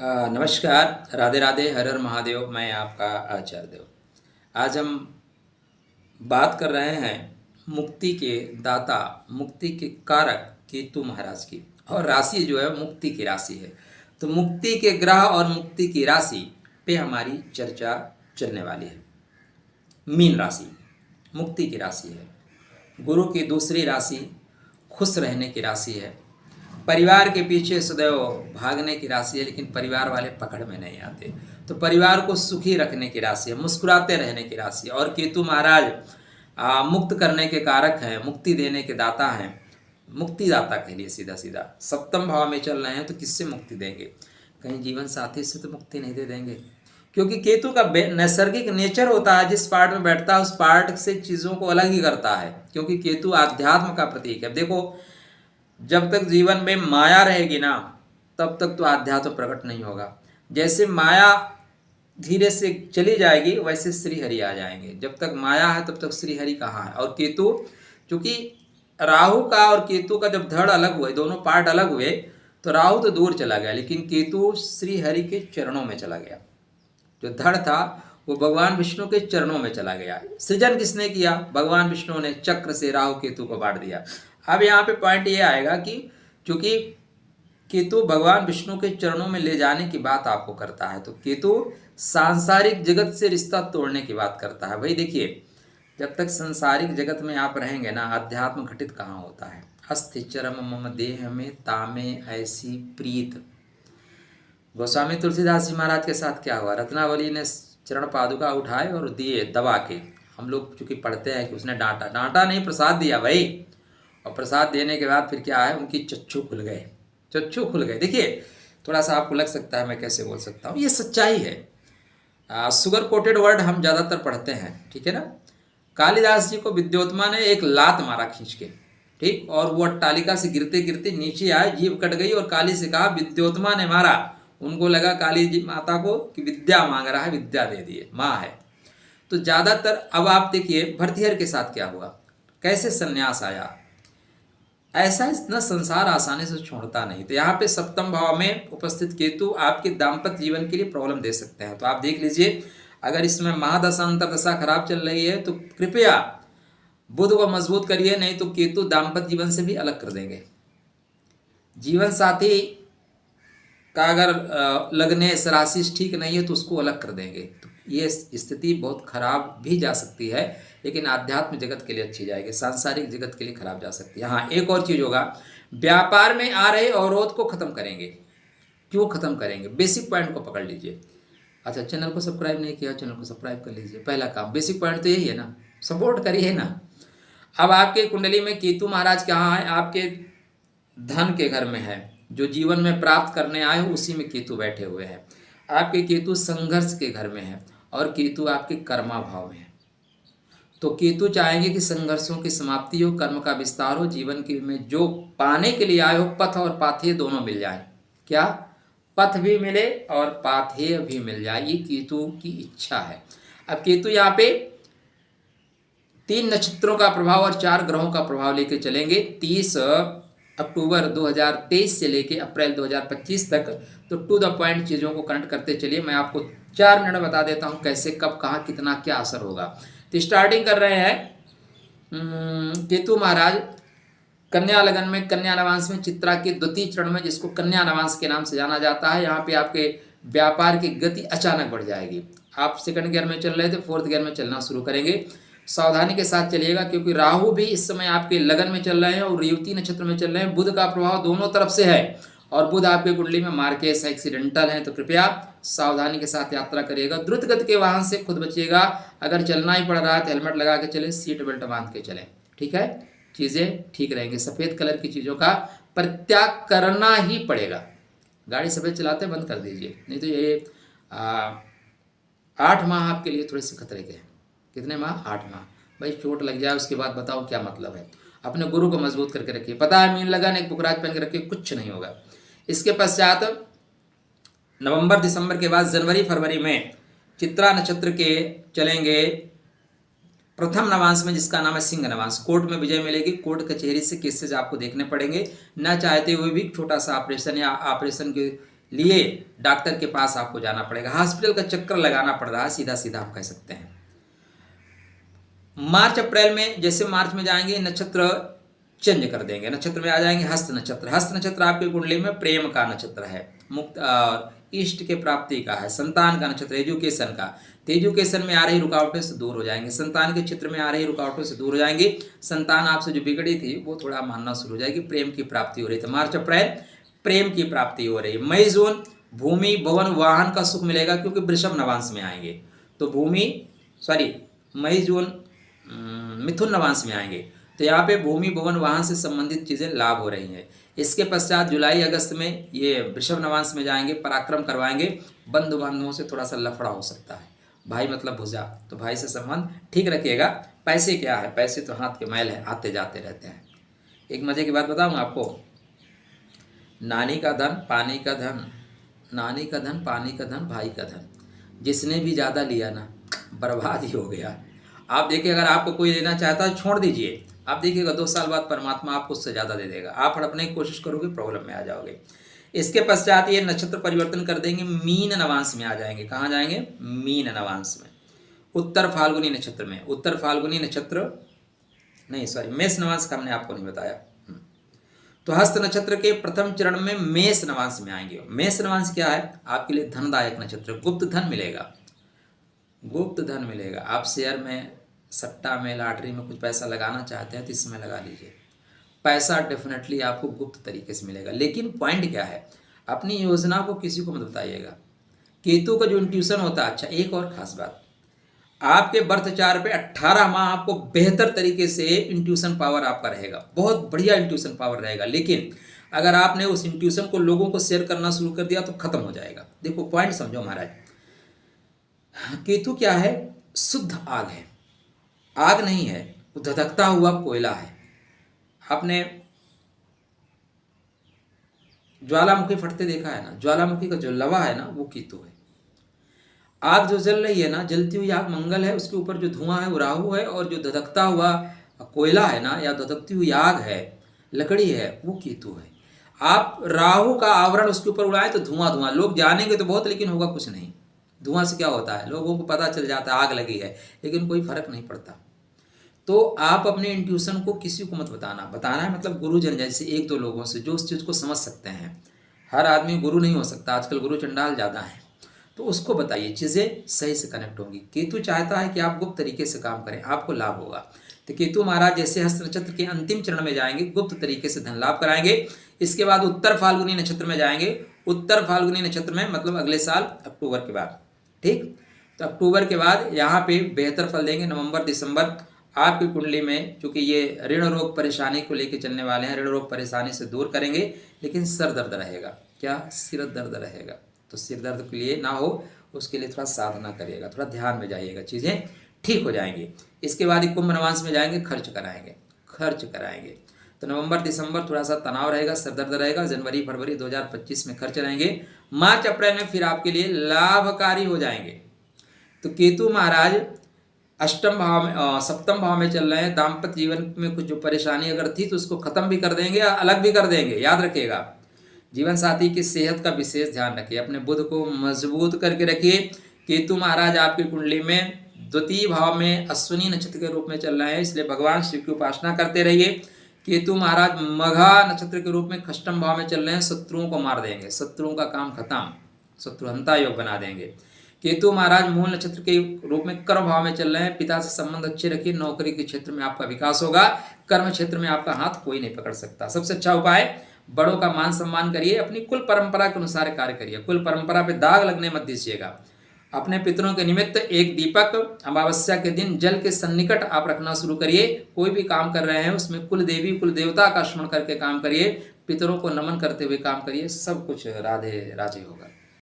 नमस्कार, राधे राधे, हर हर महादेव। मैं आपका आचार्य देव। आज हम बात कर रहे हैं मुक्ति के दाता, मुक्ति के कारक केतु महाराज की। और राशि जो है मुक्ति की राशि है। तो मुक्ति के ग्रह और मुक्ति की राशि पे हमारी चर्चा चलने वाली है। मीन राशि मुक्ति की राशि है। गुरु की दूसरी राशि खुश रहने की राशि है। परिवार के पीछे सदैव भागने की राशि है, लेकिन परिवार वाले पकड़ में नहीं आते। तो परिवार को सुखी रखने की राशि है, मुस्कुराते रहने की राशि है। और केतु महाराज मुक्त करने के कारक हैं, मुक्ति देने के दाता हैं। मुक्तिदाता के लिए सीधा सीधा सप्तम भाव में चल रहे हैं, तो किससे मुक्ति देंगे? कहीं जीवन साथी से तो मुक्ति नहीं दे देंगे, क्योंकि केतु का नैसर्गिक नेचर होता है, जिस पार्ट में बैठता है उस पार्ट से चीज़ों को अलग ही करता है। क्योंकि केतु आध्यात्म का प्रतीक है। देखो, जब तक जीवन में माया रहेगी ना, तब तक तो आध्यात्म प्रकट नहीं होगा। जैसे माया धीरे से चली जाएगी, वैसे श्री हरि आ जाएंगे। जब तक माया है तब तक श्री हरि कहाँ है? और केतु, क्योंकि राहु का और केतु का जब धड़ अलग हुए, दोनों पार्ट अलग हुए, तो राहु तो दूर चला गया, लेकिन केतु श्री हरि के चरणों में चला गया। जो धड़ था वो भगवान विष्णु के चरणों में चला गया। सृजन किसने किया? भगवान विष्णु ने चक्र से राहु केतु को बांट दिया। अब यहाँ पे पॉइंट ये आएगा कि चूंकि केतु भगवान विष्णु के चरणों में ले जाने की बात आपको करता है, तो केतु सांसारिक जगत से रिश्ता तोड़ने की बात करता है। भाई देखिए, जब तक सांसारिक जगत में आप रहेंगे ना, अध्यात्म घटित कहाँ होता है? अस्थि चरम मम देह में तामे ऐसी प्रीत। गोस्वामी तुलसीदास जी महाराज के साथ क्या हुआ? रत्नावली ने चरण पादुका उठाए और दिए दबा के। हम लोग चूंकि पढ़ते हैं कि उसने डांटा नहीं, प्रसाद दिया भाई। और प्रसाद देने के बाद फिर क्या है? उनकी चक्षु खुल गए, चक्षु खुल गए। देखिए, थोड़ा सा आपको लग सकता है मैं कैसे बोल सकता हूँ, ये सच्चाई है। सुगर कोटेड वर्ड हम ज़्यादातर पढ़ते हैं, ठीक है ना। कालिदास जी को विद्योत्मा ने एक लात मारा खींच के, ठीक, और वो अट्टालिका से गिरते गिरते नीचे आए, जीभ कट गई और काली से कहा विद्योत्मा ने मारा। उनको लगा काली जी माता को कि विद्या मांग रहा है, विद्या दे दिए, माँ है। तो ज़्यादातर अब आप देखिए भरतिहर के साथ क्या हुआ, कैसे संन्यास आया। ऐसा न संसार आसानी से छोड़ता नहीं। तो यहाँ पे सप्तम भाव में उपस्थित केतु आपके दाम्पत्य जीवन के लिए प्रॉब्लम दे सकते हैं। तो आप देख लीजिए, अगर इसमें महादशा अंतरदशा खराब चल रही है तो कृपया बुध को मजबूत करिए, नहीं तो केतु दाम्पत्य जीवन से भी अलग कर देंगे। जीवन साथी का अगर लगने राशि ठीक नहीं है तो उसको अलग कर देंगे। तो ये स्थिति बहुत खराब भी जा सकती है, लेकिन आध्यात्म जगत के लिए अच्छी जाएगी, सांसारिक जगत के लिए खराब जा सकती है। हाँ, एक और चीज़ होगा, व्यापार में आ रहे अवरोध को खत्म करेंगे। क्यों खत्म करेंगे? बेसिक पॉइंट को पकड़ लीजिए। अच्छा, चैनल को सब्सक्राइब नहीं किया, चैनल को सब्सक्राइब कर लीजिए। पहला काम, बेसिक पॉइंट तो यही है ना, सपोर्ट करिए ना। अब आपके कुंडली में केतु महाराज कहाँ है? आपके धन के घर में है। जो जीवन में प्राप्त करने आए हो उसी में केतु बैठे हुए हैं। आपके केतु संघर्ष के घर में है और केतु आपके कर्मा भाव में है। तो केतु चाहेंगे कि संघर्षों की समाप्ति हो, कर्म का विस्तार हो, जीवन के में जो पाने के लिए आए हो पथ और पाथेय दोनों मिल जाए। क्या? पथ भी मिले और पाथेय भी मिल जाए, ये केतु की इच्छा है। अब केतु यहाँ पे 3 नक्षत्रों का प्रभाव और 4 ग्रहों का प्रभाव लेके चलेंगे 30 अक्टूबर 2023 से लेके अप्रैल 2025 तक। तो टू द पॉइंट चीज़ों को कनेक्ट करते चलिए। मैं आपको 4 मिनट बता देता हूँ कैसे, कब, कहाँ, कितना, क्या असर होगा। तो स्टार्टिंग कर रहे हैं केतु महाराज कन्या लगन में, कन्या नवांश में, चित्रा के द्वितीय चरण में, जिसको कन्या नवांश के नाम से जाना जाता है। यहाँ पे आपके व्यापार की गति अचानक बढ़ जाएगी। आप सेकंड गियर में चल रहे थे, 4th गियर में चलना शुरू करेंगे। सावधानी के साथ चलिएगा, क्योंकि राहु भी इस समय आपके लगन में चल रहे हैं और रेवती नक्षत्र में चल रहे हैं। बुध का प्रभाव दोनों तरफ से है और बुध आपके कुंडली में मार्केस है, एक्सीडेंटल है। तो कृपया सावधानी के साथ यात्रा करिएगा। द्रुत गति के वाहन से खुद बचिएगा। अगर चलना ही पड़ रहा है तो हेलमेट लगा के चलें, सीट बेल्ट बांध के चलें, ठीक है, चीज़ें ठीक रहेंगी। सफ़ेद कलर की चीज़ों का परित्याग करना ही पड़ेगा। गाड़ी सफ़ेद चलाते बंद कर दीजिए, नहीं तो ये 8 माह आपके लिए थोड़े से खतरे के हैं। कितने माह? 8 माह। भाई चोट लग जाए उसके बाद बताओ क्या मतलब है। अपने गुरु को मजबूत करके रखिए। पता है, मीन लगन एक पुखराज पहन के रखिए, कुछ नहीं होगा। इसके पश्चात नवंबर दिसंबर के बाद जनवरी फरवरी में चित्रा नक्षत्र के चलेंगे प्रथम नवांश में, जिसका नाम है सिंह नवांश। कोर्ट में विजय मिलेगी। कोर्ट कचहरी से केसेज आपको देखने पड़ेंगे, न चाहते हुए भी। छोटा सा ऑपरेशन या ऑपरेशन के लिए डॉक्टर के पास आपको जाना पड़ेगा, हॉस्पिटल का चक्कर लगाना पड़ रहा है, सीधा सीधा आप कह सकते हैं। मार्च अप्रैल में, जैसे मार्च में जाएंगे नक्षत्र चेंज कर देंगे, नक्षत्र में आ जाएंगे हस्त नक्षत्र। हस्त नक्षत्र आपकी कुंडली में प्रेम का नक्षत्र है, मुक्त इष्ट के प्राप्ति का है, संतान का नक्षत्र, एजुकेशन का। तो एजुकेशन में आ रही रुकावटें से दूर हो जाएंगे, संतान के क्षेत्र में आ रही रुकावटों से दूर हो जाएंगे, संतान आपसे जो बिगड़ी थी वो थोड़ा मानना शुरू हो जाएगी, प्रेम की प्राप्ति हो रही थी। मार्च अप्रैल प्रेम की प्राप्ति हो रही है। मई जून भूमि भवन वाहन का सुख मिलेगा, क्योंकि वृषभ नवांश में आएंगे, तो मई जून मिथुन नवांश में आएंगे, तो यहाँ पे भूमि भवन वाहन से संबंधित चीज़ें लाभ हो रही हैं। इसके पश्चात जुलाई अगस्त में ये वृषभ नवांश में जाएंगे, पराक्रम करवाएंगे, बंधु बांधवों से थोड़ा सा लफड़ा हो सकता है, भाई मतलब भुजा, तो भाई से संबंध ठीक रखिएगा। पैसे क्या है, पैसे तो हाथ के मैल है, आते जाते रहते हैं। एक मजे की बात बताऊँ आपको, नानी का धन पानी का धन, नानी का धन पानी का धन भाई का धन, जिसने भी ज़्यादा लिया ना बर्बाद ही हो गया। आप देखिए, अगर आपको कोई लेना चाहता है छोड़ दीजिए, आप देखिएगा 2 साल बाद परमात्मा आपको उससे ज़्यादा दे देगा। आप हड़पने की कोशिश करोगे, प्रॉब्लम में आ जाओगे। इसके पश्चात ये नक्षत्र परिवर्तन कर देंगे, मीन नवांश में आ जाएंगे। कहाँ जाएंगे? मीन नवांश में, उत्तर फाल्गुनी नक्षत्र में। उत्तर फाल्गुनी नक्षत्र नहीं, सॉरी, मेष नवांश का हमने आपको नहीं बताया। तो हस्त नक्षत्र के प्रथम चरण में मेष नवांश में आएंगे। मेष नवांश क्या है? आपके लिए धनदायक नक्षत्र, गुप्त धन मिलेगा, गुप्त धन मिलेगा। आप शेयर में, सट्टा में, लॉटरी में कुछ पैसा लगाना चाहते हैं तो इसमें लगा लीजिए, पैसा डेफिनेटली आपको गुप्त तरीके से मिलेगा। लेकिन पॉइंट क्या है, अपनी योजना को किसी को मत बताइएगा। केतु का जो इंट्यूशन होता है, अच्छा एक और खास बात, आपके बर्थ चार्ट पे 18 माह आपको बेहतर तरीके से इंट्यूशन पावर आपका रहेगा, बहुत बढ़िया इंट्यूशन पावर रहेगा। लेकिन अगर आपने उस इंट्यूशन को लोगों को शेयर करना शुरू कर दिया तो खत्म हो जाएगा। देखो पॉइंट समझो महाराज, केतु क्या है? शुद्ध आग है, आग नहीं है, वो धधकता हुआ कोयला है। आपने ज्वालामुखी फटते देखा है ना, ज्वालामुखी का जो लवा है ना वो केतु है। आग जो जल रही है ना, जलती हुई आग मंगल है, उसके ऊपर जो धुआं है वो राहु है, और जो धधकता हुआ कोयला है ना, या धधकती हुई आग है, लकड़ी है, वो केतु है। आप राहु का आवरण उसके ऊपर उड़ाए तो धुआं धुआं, लोग जानेंगे तो बहुत, लेकिन होगा कुछ नहीं। धुआं से क्या होता है, लोगों को पता चल जाता है आग लगी है, लेकिन कोई फर्क नहीं पड़ता। तो आप अपने इंट्यूशन को किसी को मत बताना, बताना है मतलब गुरुजन जैसे 1-2 लोगों से जो उस चीज़ को समझ सकते हैं। हर आदमी गुरु नहीं हो सकता, आजकल गुरु चंडाल ज़्यादा है, तो उसको बताइए, चीज़ें सही से कनेक्ट होंगी। केतु चाहता है कि आप गुप्त तरीके से काम करें, आपको लाभ होगा। तो केतु महाराज जैसे हस्त नक्षत्र के अंतिम चरण में जाएंगे, गुप्त तरीके से धन लाभ कराएंगे। इसके बाद उत्तर फाल्गुनी नक्षत्र में जाएंगे। उत्तर फाल्गुनी नक्षत्र में मतलब अगले साल अक्टूबर के बाद, ठीक। तो अक्टूबर के बाद यहाँ पे बेहतर फल देंगे। नवंबर दिसंबर आपकी कुंडली में, चूंकि ये ऋण रोग परेशानी को लेकर चलने वाले हैं, ऋण रोग परेशानी से दूर करेंगे, लेकिन सर दर्द रहेगा। क्या? सिर दर्द रहेगा। तो सिर दर्द के लिए ना हो, उसके लिए थोड़ा साधना करिएगा, थोड़ा ध्यान में जाइएगा, चीज़ें ठीक हो जाएंगी। इसके बाद ही कुंभ नवांश में जाएंगे, खर्च कराएंगे। तो नवंबर दिसंबर थोड़ा सा तनाव रहेगा, सर दर्द रहेगा। जनवरी फरवरी 2025 में खर्च रहेंगे। मार्च अप्रैल में फिर आपके लिए लाभकारी हो जाएंगे। तो केतु महाराज अष्टम भाव में, सप्तम भाव में चल रहे हैं। दाम्पत्य जीवन में कुछ जो परेशानी अगर थी तो उसको खत्म भी कर देंगे, अलग भी कर देंगे। याद रखिएगा, जीवन साथी की सेहत का विशेष ध्यान रखिए, अपने बुध को मजबूत करके रखिए। केतु महाराज आपकी कुंडली में द्वितीय भाव में अश्विनी नक्षत्र के रूप में चल रहे हैं, इसलिए भगवान शिव की उपासना करते रहिए। केतु महाराज मघा नक्षत्र के रूप में अष्टम भाव में चल रहे हैं, शत्रुओं को मार देंगे, शत्रुओं का काम खत्म, शत्रुहंता योग बना देंगे। केतु महाराज मूल नक्षत्र के रूप में कर्म भाव में चल रहे हैं, पिता से संबंध अच्छे रखिए, नौकरी के क्षेत्र में आपका विकास होगा, कर्म क्षेत्र में आपका हाथ कोई नहीं पकड़ सकता। सबसे अच्छा उपाय, बड़ों का मान सम्मान करिए, अपनी कुल परंपरा के अनुसार कार्य करिए, कुल परंपरा पे दाग लगने मत दीजिएगा। अपने पितरों के निमित्त एक दीपक अमावस्या के दिन जल के सन्निकट आप रखना शुरू करिए। कोई भी काम कर रहे हैं उसमें कुल देवी कुल देवता का स्मरण करके काम करिए, पितरों को नमन करते हुए काम करिए, सब कुछ राधे राधे होगा।